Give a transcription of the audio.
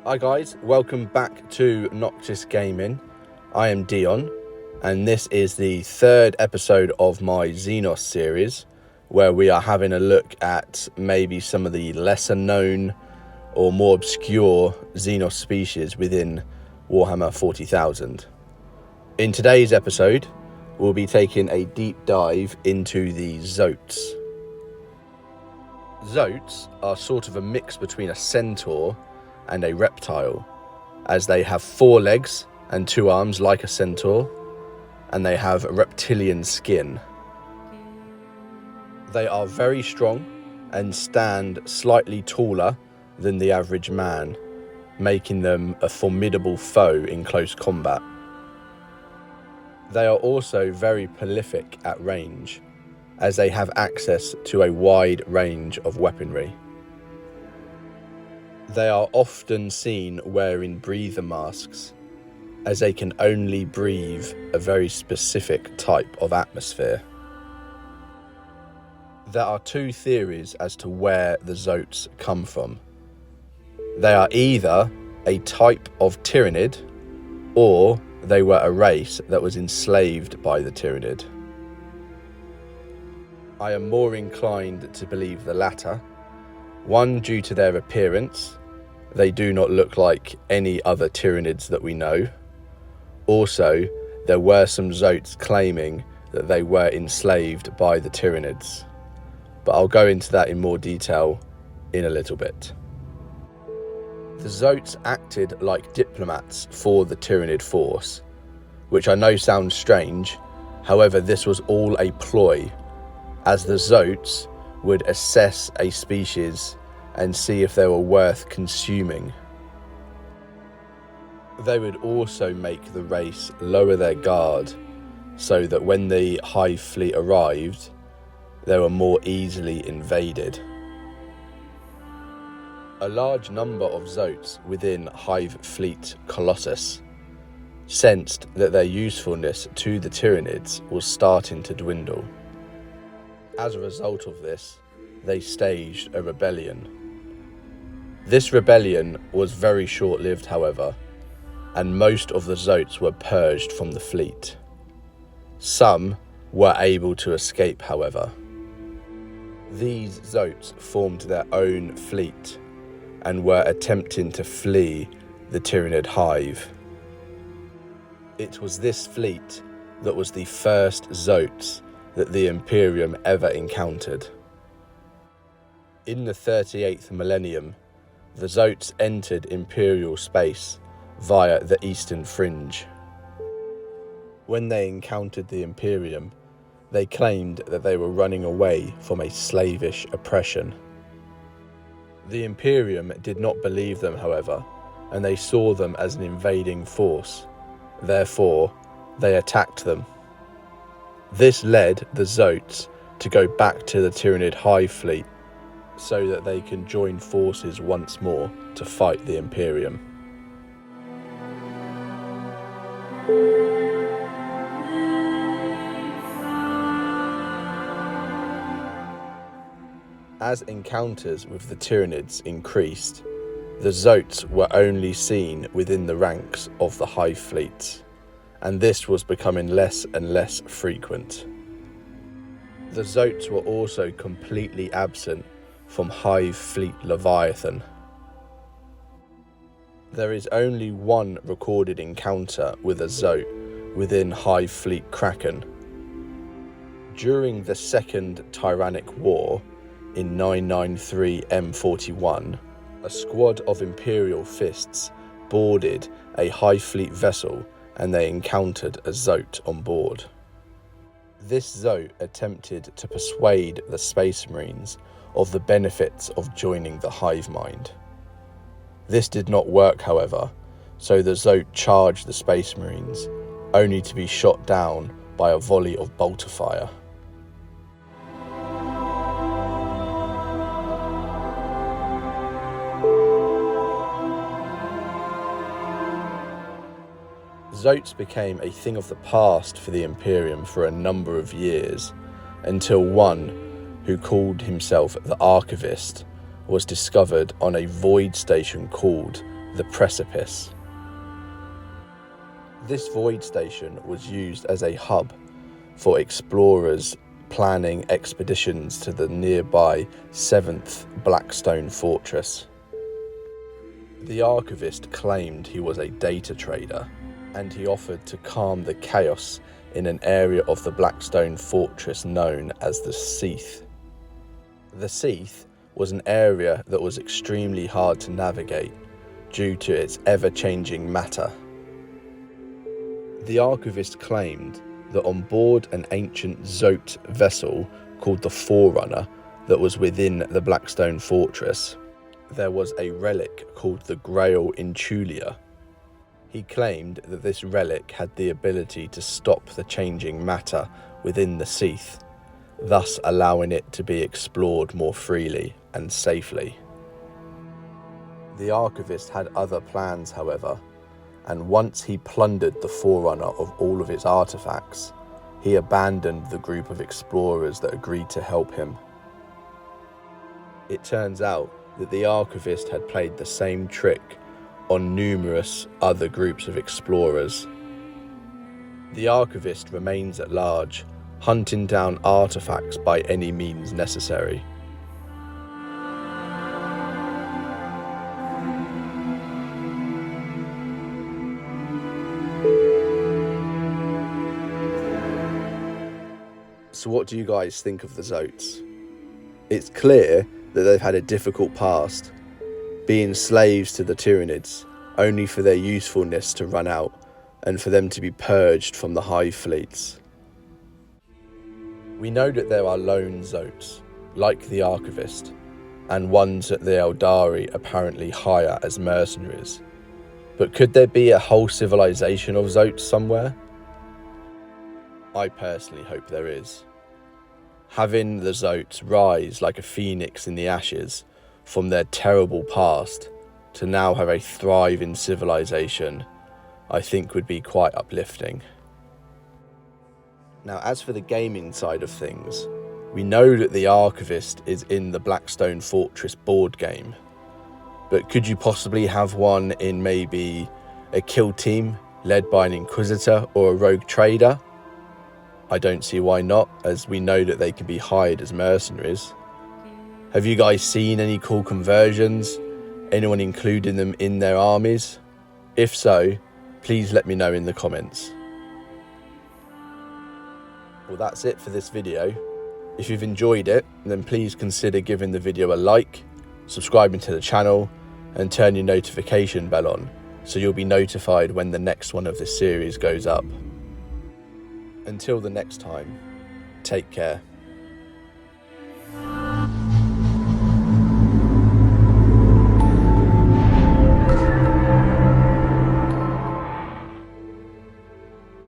Hi guys, welcome back to Noctis Gaming. I am Dion, and this is the third episode of my Xenos series, where we are having a look at maybe some of the lesser known or more obscure Xenos species within Warhammer 40,000. In today's episode, we'll be taking a deep dive into the Zoats. Zoats are sort of a mix between a centaur and a reptile, as they have 4 legs and 2 arms like a centaur, and they have reptilian skin. They are very strong and stand slightly taller than the average man, making them a formidable foe in close combat. They are also very prolific at range, as they have access to a wide range of weaponry. They are often seen wearing breather masks, as they can only breathe a very specific type of atmosphere. There are 2 theories as to where the Zoats come from. They are either a type of tyrannid, or they were a race that was enslaved by the tyrannid. I am more inclined to believe the latter. One, due to their appearance. They do not look like any other tyrannids that we know. Also, there were some Zoats claiming that they were enslaved by the tyrannids, but I'll go into that in more detail in a little bit. The Zoats acted like diplomats for the tyrannid force, which I know sounds strange. However, this was all a ploy, as the Zoats would assess a species and see if they were worth consuming. They would also make the race lower their guard, so that when the Hive fleet arrived, they were more easily invaded. A large number of Zoats within Hive fleet Colossus sensed that their usefulness to the Tyrannids was starting to dwindle. As a result of this, they staged a rebellion. This rebellion was very short-lived, however, and most of the Zoats were purged from the fleet. Some were able to escape, however. These Zoats formed their own fleet and were attempting to flee the Tyrannid Hive. It was this fleet that was the first Zoats that the Imperium ever encountered. In the 38th millennium, the Zoats entered Imperial space via the Eastern Fringe. When they encountered the Imperium, they claimed that they were running away from a slavish oppression. The Imperium did not believe them, however, and they saw them as an invading force. Therefore, they attacked them. This led the Zoats to go back to the Tyrannid Hive fleet, so that they can join forces once more to fight the Imperium. As encounters with the Tyrannids increased, the Zoats were only seen within the ranks of the Hive fleets, and this was becoming less and less frequent. The Zoats were also completely absent from Hive fleet Leviathan. There is only one recorded encounter with a Zoat within Hive fleet Kraken. During the Second Tyrannic War in 993 M41, a squad of Imperial Fists boarded a Hive fleet vessel and they encountered a Zoat on board. This Zoat attempted to persuade the Space Marines of the benefits of joining the hive mind. This did not work, however, so the Zoat charged the Space Marines, only to be shot down by a volley of bolter fire. Zoats became a thing of the past for the Imperium for a number of years, until one, who called himself the Archivist, was discovered on a void station called the Precipice. This void station was used as a hub for explorers planning expeditions to the nearby 7th Blackstone Fortress. The archivist claimed he was a data trader, and he offered to calm the chaos in an area of the Blackstone Fortress known as the Seath. The Seath was an area that was extremely hard to navigate due to its ever-changing matter. The archivist claimed that on board an ancient Zoat vessel called the Forerunner that was within the Blackstone Fortress, there was a relic called the Grail Intulia. He claimed that this relic had the ability to stop the changing matter within the Seath, thus allowing it to be explored more freely and safely. The archivist had other plans, however, and once he plundered the Forerunner of all of its artifacts, he abandoned the group of explorers that agreed to help him. It turns out that the archivist had played the same trick on numerous other groups of explorers. The archivist remains at large, hunting down artifacts by any means necessary. So what do you guys think of the Zoats? It's clear that they've had a difficult past, being slaves to the Tyranids, only for their usefulness to run out and for them to be purged from the hive fleets. We know that there are lone Zoats, like the archivist, and ones that the Eldari apparently hire as mercenaries. But could there be a whole civilization of Zoats somewhere? I personally hope there is. Having the Zoats rise like a phoenix in the ashes from their terrible past to now have a thriving civilization, I think would be quite uplifting. Now, as for the gaming side of things, we know that the archivist is in the Blackstone Fortress board game, but could you possibly have one in maybe a kill team led by an Inquisitor or a rogue trader? I don't see why not, as we know that they can be hired as mercenaries. Have you guys seen any cool conversions? Anyone including them in their armies? If so, please let me know in the comments. Well, that's it for this video. If you've enjoyed it, then please consider giving the video a like, subscribing to the channel, and turn your notification bell on so you'll be notified when the next one of this series goes up. Until the next time, take care.